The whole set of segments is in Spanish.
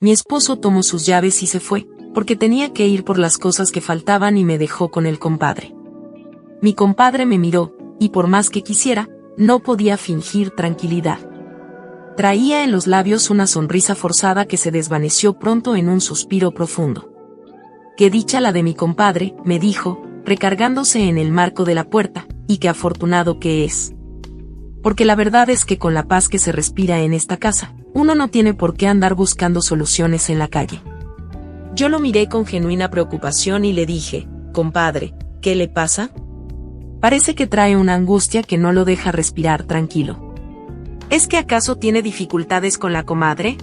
Mi esposo tomó sus llaves y se fue, porque tenía que ir por las cosas que faltaban y me dejó con el compadre. Mi compadre me miró, y por más que quisiera, no podía fingir tranquilidad. Traía en los labios una sonrisa forzada que se desvaneció pronto en un suspiro profundo. «Qué dicha la de mi compadre», me dijo, recargándose en el marco de la puerta, «y qué afortunado que es. Porque la verdad es que con la paz que se respira en esta casa, uno no tiene por qué andar buscando soluciones en la calle». Yo lo miré con genuina preocupación y le dije, «Compadre, ¿qué le pasa? Parece que trae una angustia que no lo deja respirar tranquilo. ¿Es que acaso tiene dificultades con la comadre?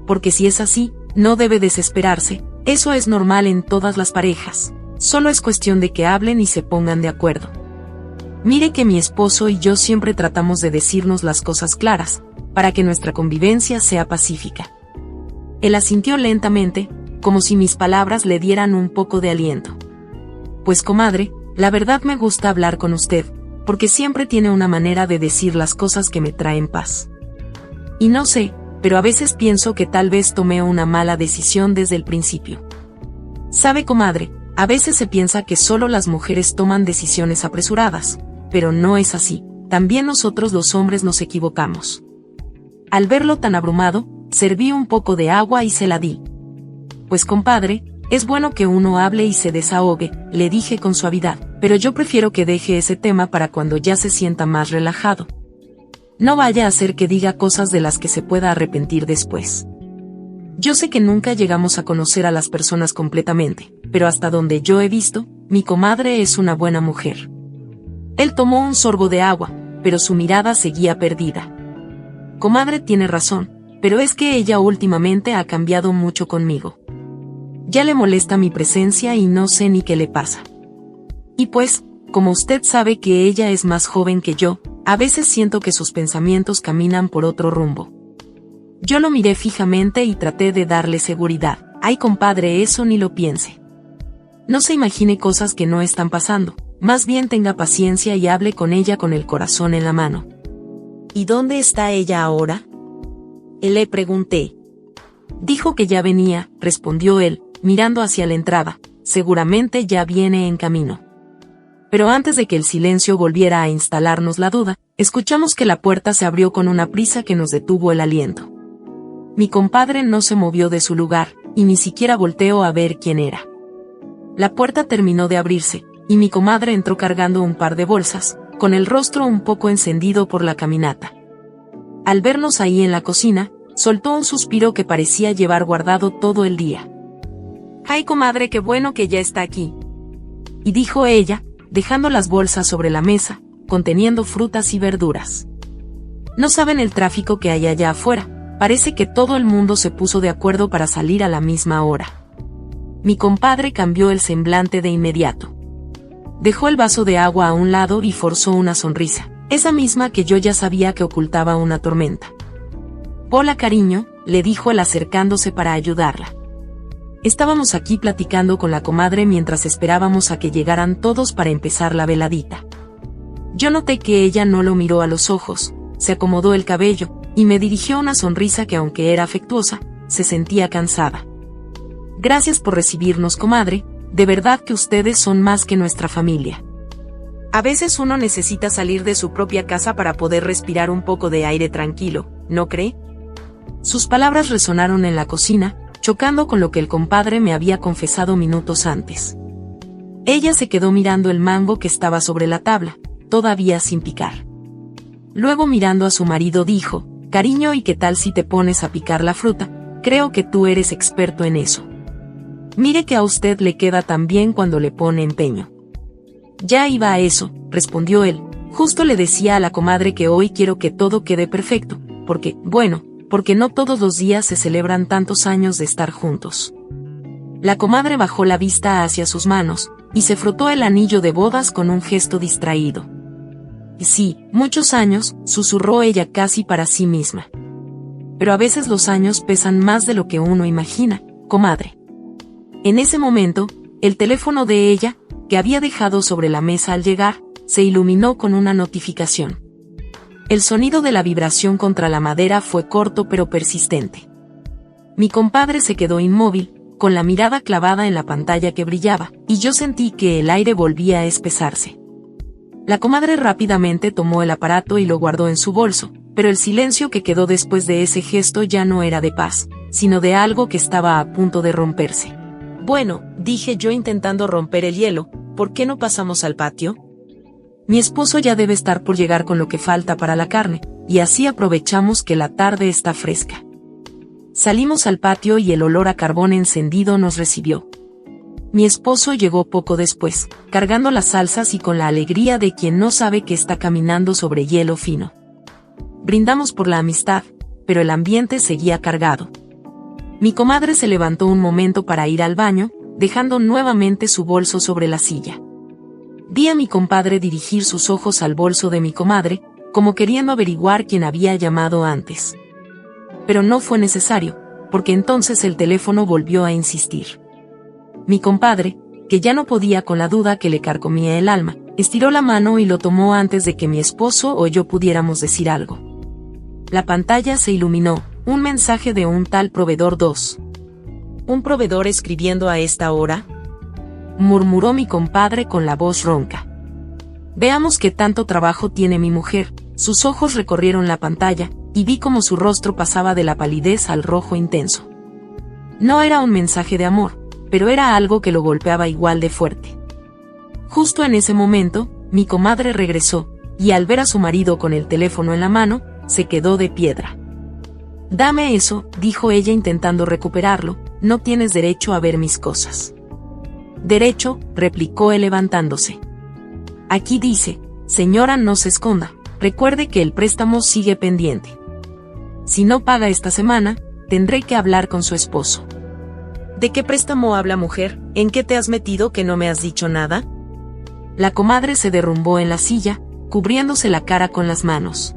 Porque si es así, no debe desesperarse, eso es normal en todas las parejas, solo es cuestión de que hablen y se pongan de acuerdo. Mire que mi esposo y yo siempre tratamos de decirnos las cosas claras, para que nuestra convivencia sea pacífica». Él asintió lentamente, como si mis palabras le dieran un poco de aliento. «Pues comadre, la verdad me gusta hablar con usted, porque siempre tiene una manera de decir las cosas que me traen paz. Y no sé, pero a veces pienso que tal vez tomé una mala decisión desde el principio. Sabe, comadre, a veces se piensa que solo las mujeres toman decisiones apresuradas, pero no es así, también nosotros los hombres nos equivocamos». Al verlo tan abrumado, serví un poco de agua y se la di. «Pues compadre, es bueno que uno hable y se desahogue», le dije con suavidad, «pero yo prefiero que deje ese tema para cuando ya se sienta más relajado. No vaya a ser que diga cosas de las que se pueda arrepentir después. Yo sé que nunca llegamos a conocer a las personas completamente, pero hasta donde yo he visto, mi comadre es una buena mujer». Él tomó un sorbo de agua, pero su mirada seguía perdida. «Comadre tiene razón, pero es que ella últimamente ha cambiado mucho conmigo. Ya le molesta mi presencia y no sé ni qué le pasa. Y pues, como usted sabe que ella es más joven que yo, a veces siento que sus pensamientos caminan por otro rumbo». Yo lo miré fijamente y traté de darle seguridad. «Ay, compadre, eso ni lo piense. No se imagine cosas que no están pasando, más bien tenga paciencia y hable con ella con el corazón en la mano». «¿Y dónde está ella ahora?», le pregunté. «Dijo que ya venía», respondió él, mirando hacia la entrada, «seguramente ya viene en camino». Pero antes de que el silencio volviera a instalarnos la duda, escuchamos que la puerta se abrió con una prisa que nos detuvo el aliento. Mi compadre no se movió de su lugar, y ni siquiera volteó a ver quién era. La puerta terminó de abrirse, y mi comadre entró cargando un par de bolsas, con el rostro un poco encendido por la caminata. Al vernos ahí en la cocina, soltó un suspiro que parecía llevar guardado todo el día. «Ay, comadre, qué bueno que ya está aquí», y dijo ella, dejando las bolsas sobre la mesa, conteniendo frutas y verduras. «No saben el tráfico que hay allá afuera, parece que todo el mundo se puso de acuerdo para salir a la misma hora». Mi compadre cambió el semblante de inmediato. Dejó el vaso de agua a un lado y forzó una sonrisa, esa misma que yo ya sabía que ocultaba una tormenta. «Hola, cariño», le dijo él acercándose para ayudarla. Estábamos aquí platicando con la comadre mientras esperábamos a que llegaran todos para empezar la veladita. Yo noté que ella no lo miró a los ojos, se acomodó el cabello, y me dirigió una sonrisa que aunque era afectuosa, se sentía cansada. «Gracias por recibirnos, comadre, de verdad que ustedes son más que nuestra familia. A veces uno necesita salir de su propia casa para poder respirar un poco de aire tranquilo, ¿no cree?». Sus palabras resonaron en la cocina, chocando con lo que el compadre me había confesado minutos antes. Ella se quedó mirando el mango que estaba sobre la tabla, todavía sin picar. Luego, mirando a su marido, dijo: «Cariño, ¿y qué tal si te pones a picar la fruta? Creo que tú eres experto en eso. Mire que a usted le queda tan bien cuando le pone empeño». «Ya iba a eso», respondió él, «justo le decía a la comadre que hoy quiero que todo quede perfecto, porque no todos los días se celebran tantos años de estar juntos». La comadre bajó la vista hacia sus manos, y se frotó el anillo de bodas con un gesto distraído. «Y sí, muchos años», susurró ella casi para sí misma. «Pero a veces los años pesan más de lo que uno imagina, comadre». En ese momento, el teléfono de ella, que había dejado sobre la mesa al llegar, se iluminó con una notificación. El sonido de la vibración contra la madera fue corto pero persistente. Mi compadre se quedó inmóvil, con la mirada clavada en la pantalla que brillaba, y yo sentí que el aire volvía a espesarse. La comadre rápidamente tomó el aparato y lo guardó en su bolso, pero el silencio que quedó después de ese gesto ya no era de paz, sino de algo que estaba a punto de romperse. Bueno, dije yo intentando romper el hielo, ¿por qué no pasamos al patio? Mi esposo ya debe estar por llegar con lo que falta para la carne, y así aprovechamos que la tarde está fresca. Salimos al patio y el olor a carbón encendido nos recibió. Mi esposo llegó poco después, cargando las salsas y con la alegría de quien no sabe que está caminando sobre hielo fino. Brindamos por la amistad, pero el ambiente seguía cargado. Mi comadre se levantó un momento para ir al baño, dejando nuevamente su bolso sobre la silla. Vi a mi compadre dirigir sus ojos al bolso de mi comadre, como queriendo averiguar quién había llamado antes. Pero no fue necesario, porque entonces el teléfono volvió a insistir. Mi compadre, que ya no podía con la duda que le carcomía el alma, estiró la mano y lo tomó antes de que mi esposo o yo pudiéramos decir algo. La pantalla se iluminó, un mensaje de un tal proveedor 2. ¿Un proveedor escribiendo a esta hora?, murmuró mi compadre con la voz ronca. Veamos qué tanto trabajo tiene mi mujer. Sus ojos recorrieron la pantalla, y vi cómo su rostro pasaba de la palidez al rojo intenso. No era un mensaje de amor, pero era algo que lo golpeaba igual de fuerte. Justo en ese momento, mi comadre regresó, y al ver a su marido con el teléfono en la mano, se quedó de piedra. «Dame eso», dijo ella intentando recuperarlo, «no tienes derecho a ver mis cosas». «Derecho», replicó él levantándose. «Aquí dice, señora, no se esconda, recuerde que el préstamo sigue pendiente. Si no paga esta semana, tendré que hablar con su esposo». «¿De qué préstamo habla, mujer? ¿En qué te has metido que no me has dicho nada?». La comadre se derrumbó en la silla, cubriéndose la cara con las manos.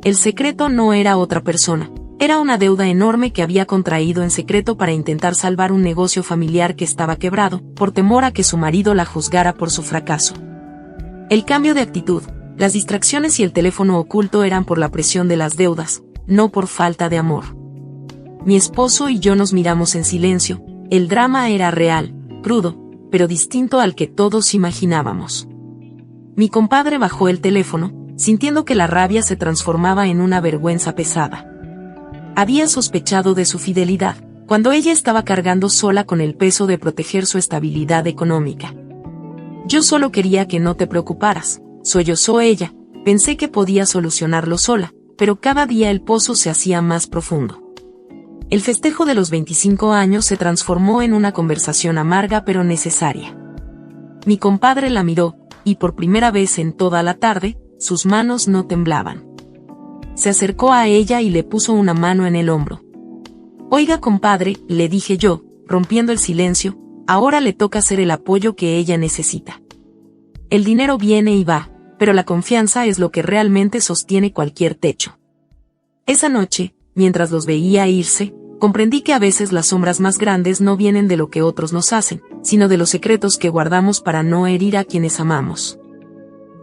El secreto no era otra persona, era una deuda enorme que había contraído en secreto para intentar salvar un negocio familiar que estaba quebrado, por temor a que su marido la juzgara por su fracaso. El cambio de actitud, las distracciones y el teléfono oculto eran por la presión de las deudas, no por falta de amor. Mi esposo y yo nos miramos en silencio. El drama era real, crudo, pero distinto al que todos imaginábamos. Mi compadre bajó el teléfono, sintiendo que la rabia se transformaba en una vergüenza pesada. Había sospechado de su fidelidad, cuando ella estaba cargando sola con el peso de proteger su estabilidad económica. «Yo solo quería que no te preocuparas», sollozó ella, «pensé que podía solucionarlo sola, pero cada día el pozo se hacía más profundo». El festejo de los 25 años se transformó en una conversación amarga pero necesaria. Mi compadre la miró, y por primera vez en toda la tarde, sus manos no temblaban. Se acercó a ella y le puso una mano en el hombro. «Oiga, compadre», le dije yo, rompiendo el silencio, «ahora le toca ser el apoyo que ella necesita. El dinero viene y va, pero la confianza es lo que realmente sostiene cualquier techo». Esa noche, mientras los veía irse, comprendí que a veces las sombras más grandes no vienen de lo que otros nos hacen, sino de los secretos que guardamos para no herir a quienes amamos.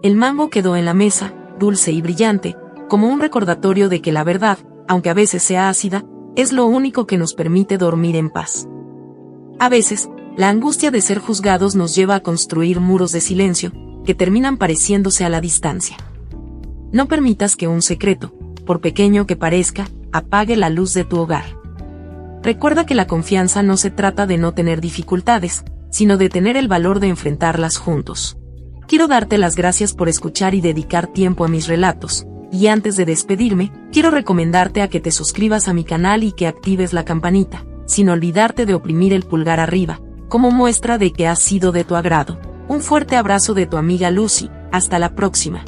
El mango quedó en la mesa, dulce y brillante, como un recordatorio de que la verdad, aunque a veces sea ácida, es lo único que nos permite dormir en paz. A veces, la angustia de ser juzgados nos lleva a construir muros de silencio, que terminan pareciéndose a la distancia. No permitas que un secreto, por pequeño que parezca, apague la luz de tu hogar. Recuerda que la confianza no se trata de no tener dificultades, sino de tener el valor de enfrentarlas juntos. Quiero darte las gracias por escuchar y dedicar tiempo a mis relatos, y antes de despedirme, quiero recomendarte a que te suscribas a mi canal y que actives la campanita, sin olvidarte de oprimir el pulgar arriba, como muestra de que ha sido de tu agrado. Un fuerte abrazo de tu amiga Lucy, hasta la próxima.